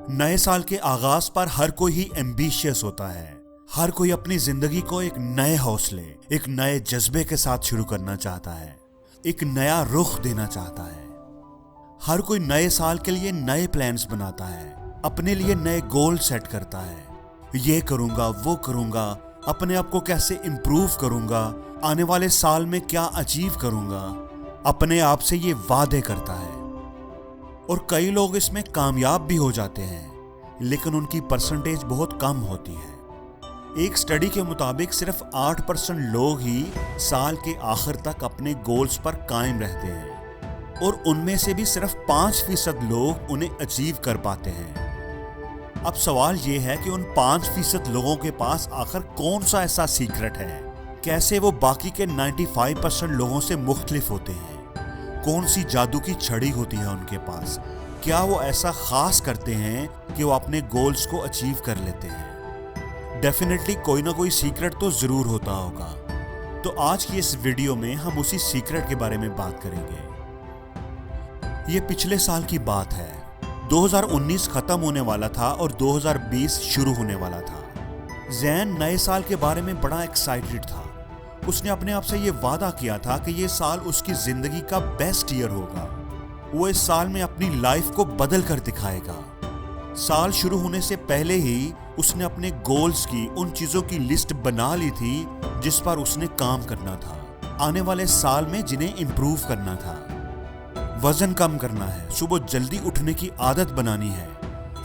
नए साल के आगाज पर हर कोई ही एम्बिशियस होता है। हर कोई अपनी जिंदगी को एक नए हौसले, एक नए जज्बे के साथ शुरू करना चाहता है, एक नया रुख देना चाहता है। हर कोई नए साल के लिए नए प्लान्स बनाता है, अपने लिए नए गोल सेट करता है। ये करूंगा, वो करूंगा, अपने आप को कैसे इंप्रूव करूंगा, आने वाले साल में क्या अचीव करूंगा, अपने आप से ये वादे करता है। और कई लोग इसमें कामयाब भी हो जाते हैं, लेकिन उनकी परसेंटेज बहुत कम होती है। एक स्टडी के मुताबिक सिर्फ 8% लोग ही साल के आखिर तक अपने गोल्स पर कायम रहते हैं और उनमें से भी सिर्फ 5% लोग उन्हें अचीव कर पाते हैं। अब सवाल ये है कि उन 5% लोगों के पास आखिर कौन सा ऐसा सीक्रेट है, कैसे वो बाकी के 95% लोगों से मुख्तलिफ होते हैं, कौन सी जादू की छड़ी होती है उनके पास, क्या वो ऐसा खास करते हैं कि वो अपने गोल्स को अचीव कर लेते हैं। डेफिनेटली कोई ना कोई सीक्रेट तो जरूर होता होगा। तो आज की इस वीडियो में हम उसी सीक्रेट के बारे में बात करेंगे। ये पिछले साल की बात है। 2019 खत्म होने वाला था और 2020 शुरू होने वाला था। जैन नए साल के बारे में बड़ा एक्साइटेड था। उसने अपने आप से ये वादा किया था कि ये साल उसकी जिंदगी का बेस्ट ईयर होगा। वो इस साल में अपनी लाइफ को बदल कर दिखाएगा। साल शुरू होने से पहले ही उसने अपने गोल्स की, उन चीजों की लिस्ट बना ली थी जिस पर उसने काम करना था, आने वाले साल में जिन्हें इंप्रूव करना था। वजन कम करना है, सुबह जल्दी उठने की आदत बनानी है,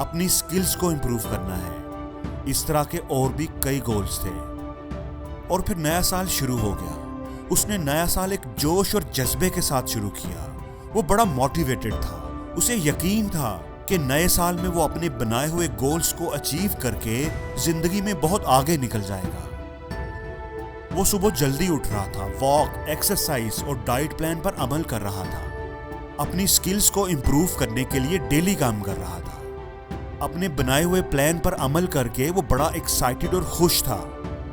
अपनी स्किल्स को इंप्रूव करना है। इस तरह के और भी कई गोल्स थे। और फिर नया साल शुरू हो गया। उसने नया साल एक जोश और जज्बे के साथ शुरू किया। वो बड़ा मोटिवेटेड था। उसे यकीन था कि नए साल में वो अपने बनाए हुए गोल्स को अचीव करके जिंदगी में बहुत आगे निकल जाएगा। वो सुबह जल्दी उठ रहा था, वॉक, एक्सरसाइज और डाइट प्लान पर अमल कर रहा था। अपनी स्किल्स को इंप्रूव करने के लिए डेली काम कर रहा था। अपने बनाए हुए प्लान पर अमल करके वो बड़ा एक्साइटेड और खुश था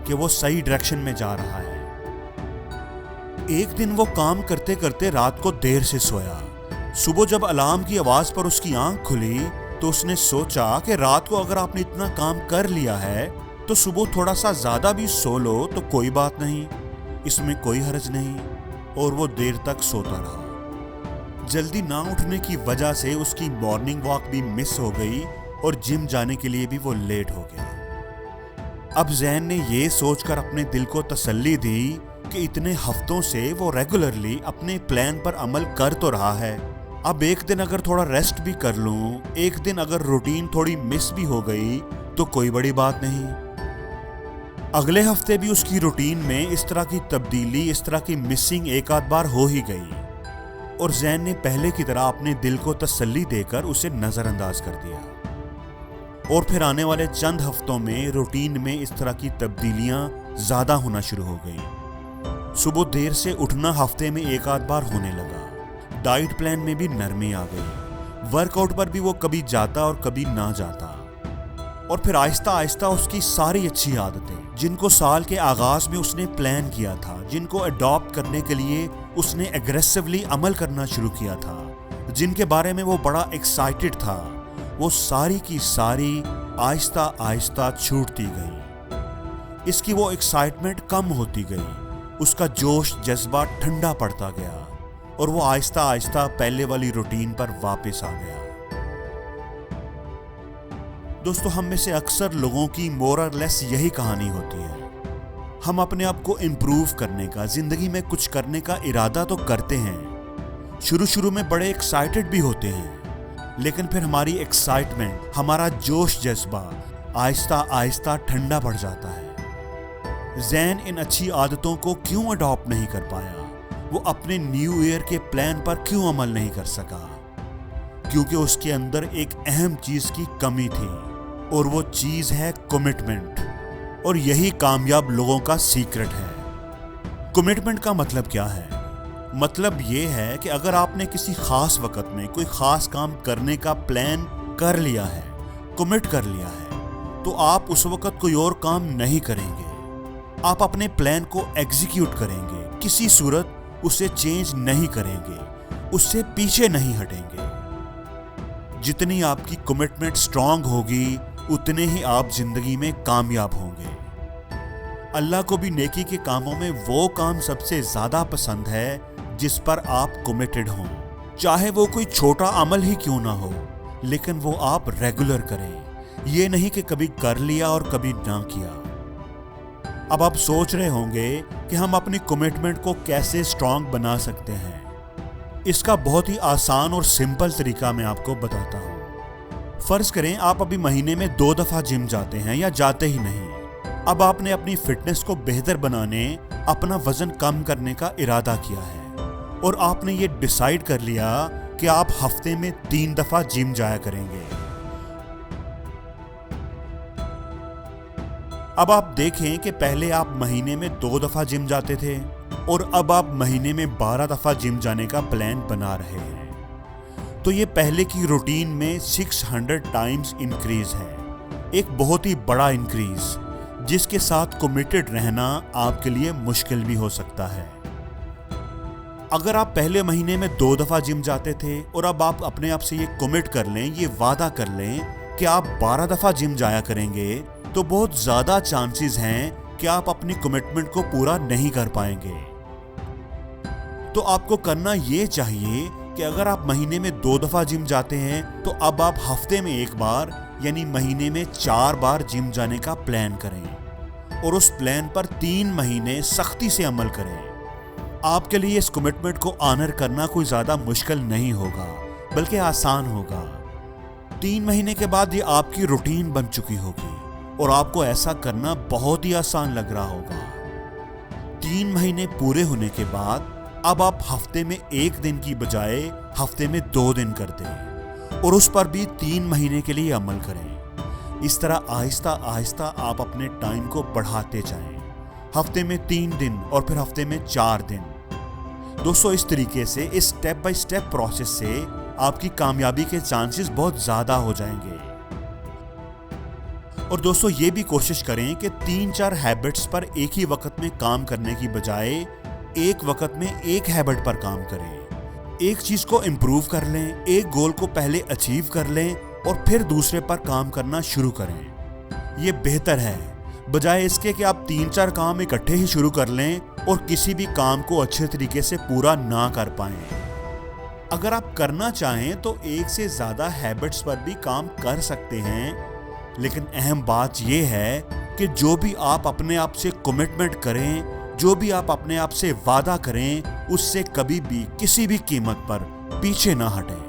कि वो सही डायरेक्शन में जा रहा है। एक दिन वो काम करते करते रात को देर से सोया। सुबह जब अलार्म की आवाज पर उसकी आंख खुली तो उसने सोचा कि रात को अगर आपने इतना काम कर लिया है तो सुबह थोड़ा सा ज्यादा भी सो लो तो कोई बात नहीं, इसमें कोई हर्ज नहीं। और वो देर तक सोता रहा। जल्दी ना उठने की वजह से उसकी मॉर्निंग वॉक भी मिस हो गई और जिम जाने के लिए भी वो लेट हो गया। अब जैन ने ये सोचकर अपने दिल को तसल्ली दी कि इतने हफ्तों से वो रेगुलरली अपने प्लान पर अमल कर तो रहा है। अब एक दिन अगर थोड़ा रेस्ट भी कर लूं, एक दिन अगर रूटीन थोड़ी मिस भी हो गई तो कोई बड़ी बात नहीं। अगले हफ्ते भी उसकी रूटीन में इस तरह की तब्दीली, इस तरह की मिसिंग एक आध बार हो ही गई और जैन ने पहले की तरह अपने दिल को तसल्ली देकर उसे नजरअंदाज कर दिया। और फिर आने वाले चंद हफ्तों में रूटीन में इस तरह की तब्दीलियां ज्यादा होना शुरू हो गई। सुबह देर से उठना हफ्ते में एक आध बार होने लगा। डाइट प्लान में भी नरमी आ गई। वर्कआउट पर भी वो कभी जाता और कभी ना जाता। और फिर आहिस्ता आहिस्ता उसकी सारी अच्छी आदतें, जिनको साल के आगाज में उसने प्लान किया था, जिनको अडॉप्ट करने के लिए उसने एग्रेसिवली अमल करना शुरू किया था, जिनके बारे में वो बड़ा एक्साइटेड था, वो सारी की सारी आहिस्ता आहिस्ता छूटती गई। इसकी वो एक्साइटमेंट कम होती गई, उसका जोश जज्बा ठंडा पड़ता गया और वो आहिस्ता आहिस्ता पहले वाली रूटीन पर वापस आ गया। दोस्तों, हम में से अक्सर लोगों की मोर और लेस यही कहानी होती है। हम अपने आप को इम्प्रूव करने का, जिंदगी में कुछ करने का इरादा तो करते हैं। शुरू शुरू में बड़े एक्साइटेड भी होते हैं, लेकिन फिर हमारी एक्साइटमेंट, हमारा जोश जज्बा आहिस्ता आहिस्ता ठंडा पड़ जाता है। जैन इन अच्छी आदतों को क्यों अडॉप्ट नहीं कर पाया? वो अपने न्यू ईयर के प्लान पर क्यों अमल नहीं कर सका? क्योंकि उसके अंदर एक अहम चीज की कमी थी और वो चीज है कमिटमेंट। और यही कामयाब लोगों का सीक्रेट है। कमिटमेंट का मतलब क्या है? मतलब ये है कि अगर आपने किसी खास वक्त में कोई खास काम करने का प्लान कर लिया है, कमिट कर लिया है, तो आप उस वक्त कोई और काम नहीं करेंगे। आप अपने प्लान को एग्जीक्यूट करेंगे, किसी सूरत उसे चेंज नहीं करेंगे, उससे पीछे नहीं हटेंगे। जितनी आपकी कमिटमेंट स्ट्रांग होगी उतने ही आप जिंदगी में कामयाब होंगे। अल्लाह को भी नेकी के कामों में वो काम सबसे ज्यादा पसंद है जिस पर आप कमिटेड हों, चाहे वो कोई छोटा अमल ही क्यों ना हो, लेकिन वो आप रेगुलर करें। ये नहीं कि कभी कर लिया और कभी ना किया। अब आप सोच रहे होंगे कि हम अपनी कमिटमेंट को कैसे स्ट्रांग बना सकते हैं। इसका बहुत ही आसान और सिंपल तरीका मैं आपको बताता हूँ। फर्ज करें आप अभी महीने में 2 दफा जिम जाते हैं या जाते ही नहीं। अब आपने अपनी फिटनेस को बेहतर बनाने, अपना वजन कम करने का इरादा किया है और आपने ये डिसाइड कर लिया कि आप हफ्ते में 3 दफा जिम जाया करेंगे। अब आप देखें कि पहले आप महीने में 2 दफा जिम जाते थे और अब आप महीने में 12 दफा जिम जाने का प्लान बना रहे हैं। तो ये पहले की रूटीन में 600 टाइम्स इंक्रीज है, एक बहुत ही बड़ा इंक्रीज जिसके साथ कमिटेड रहना आपके लिए मुश्किल भी हो सकता है। अगर आप पहले महीने में 2 दफा जिम जाते थे और अब आप अपने आप से ये कमिट कर लें, ये वादा कर लें कि आप 12 दफा जिम जाया करेंगे, तो बहुत ज्यादा चांसेस हैं कि आप अपनी कमिटमेंट को पूरा नहीं कर पाएंगे। तो आपको करना ये चाहिए कि अगर आप महीने में 2 दफा जिम जाते हैं तो अब आप हफ्ते में 1 बार यानी महीने में 4 बार जिम जाने का प्लान करें और उस प्लान पर 3 महीने सख्ती से अमल करें। आपके लिए इस कमिटमेंट को ऑनर करना कोई ज्यादा मुश्किल नहीं होगा, बल्कि आसान होगा। 3 महीने के बाद ये आपकी रूटीन बन चुकी होगी और आपको ऐसा करना बहुत ही आसान लग रहा होगा। 3 महीने पूरे होने के बाद अब आप हफ्ते में 1 दिन की बजाय हफ्ते में 2 दिन कर दें और उस पर भी 3 महीने के लिए अमल करें। इस तरह आहिस्ता आहिस्ता आप अपने टाइम को बढ़ाते जाएं, हफ्ते में 3 दिन और फिर हफ्ते में 4 दिन। दोस्तों, इस तरीके से, इस स्टेप बाय स्टेप प्रोसेस से आपकी कामयाबी के चांसेस बहुत ज्यादा हो जाएंगे। और दोस्तों, ये भी कोशिश करें कि 3-4 हैबिट्स पर एक ही वक्त में काम करने की बजाय एक वक्त में एक हैबिट पर काम करें। एक चीज को इम्प्रूव कर लें, एक गोल को पहले अचीव कर लें और फिर दूसरे पर काम करना शुरू करें। ये बेहतर है बजाय इसके कि आप 3-4 काम इकट्ठे ही शुरू कर लें और किसी भी काम को अच्छे तरीके से पूरा ना कर पाएं। अगर आप करना चाहें तो एक से ज्यादा हैबिट्स पर भी काम कर सकते हैं, लेकिन अहम बात यह है कि जो भी आप अपने आप से कमिटमेंट करें, जो भी आप अपने आप से वादा करें, उससे कभी भी किसी भी कीमत पर पीछे ना हटें।